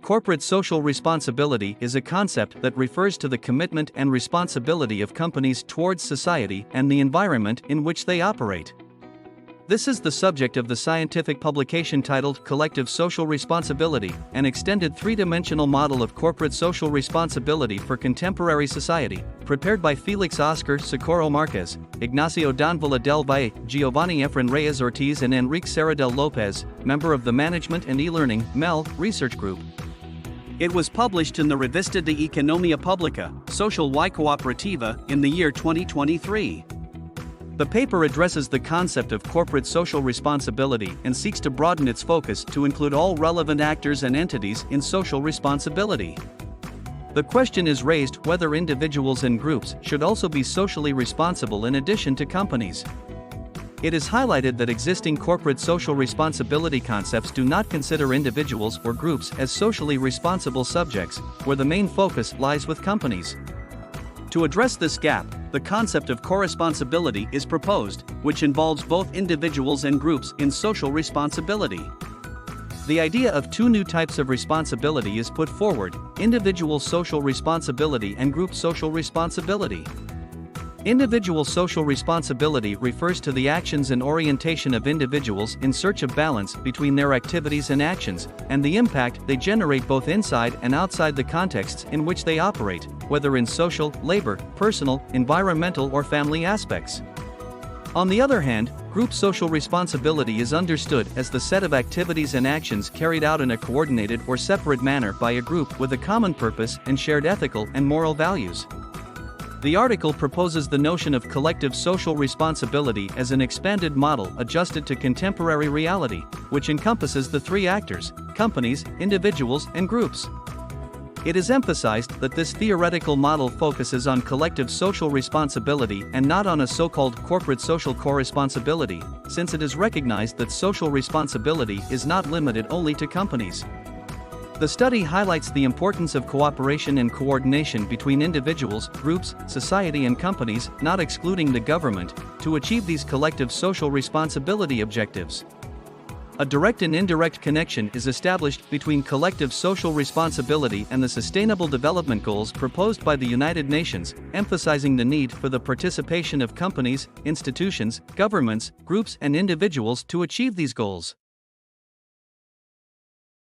Corporate social responsibility is a concept that refers to the commitment and responsibility of companies towards society and the environment in which they operate. This is the subject of the scientific publication titled Collective Social Responsibility, an extended three-dimensional model of corporate social responsibility for contemporary society, prepared by Felix Oscar Socorro Marquez, Ignacio Donvala del Valle, Giovanni Efren Reyes Ortiz and Enrique Serradell Lopez, member of the Management and eLearning (MEL) research group. It was published in the Revista de Economia Pública, Social y Cooperativa, in the year 2023. The paper addresses the concept of corporate social responsibility and seeks to broaden its focus to include all relevant actors and entities in social responsibility. The question is raised whether individuals and groups should also be socially responsible in addition to companies. It is highlighted that existing corporate social responsibility concepts do not consider individuals or groups as socially responsible subjects, where the main focus lies with companies. To address this gap, the concept of corresponsibility is proposed, which involves both individuals and groups in social responsibility. The idea of two new types of responsibility is put forward: individual social responsibility and group social responsibility. Individual social responsibility refers to the actions and orientation of individuals in search of balance between their activities and actions, and the impact they generate both inside and outside the contexts in which they operate, whether in social, labor, personal, environmental or family aspects. On the other hand, group social responsibility is understood as the set of activities and actions carried out in a coordinated or separate manner by a group with a common purpose and shared ethical and moral values. The article proposes the notion of collective social responsibility as an expanded model adjusted to contemporary reality, which encompasses the three actors: companies, individuals, and groups. It is emphasized that this theoretical model focuses on collective social responsibility and not on a so-called corporate social co-responsibility, since it is recognized that social responsibility is not limited only to companies. The study highlights the importance of cooperation and coordination between individuals, groups, society and companies, not excluding the government, to achieve these collective social responsibility objectives. A direct and indirect connection is established between collective social responsibility and the Sustainable Development Goals proposed by the United Nations, emphasizing the need for the participation of companies, institutions, governments, groups and individuals to achieve these goals.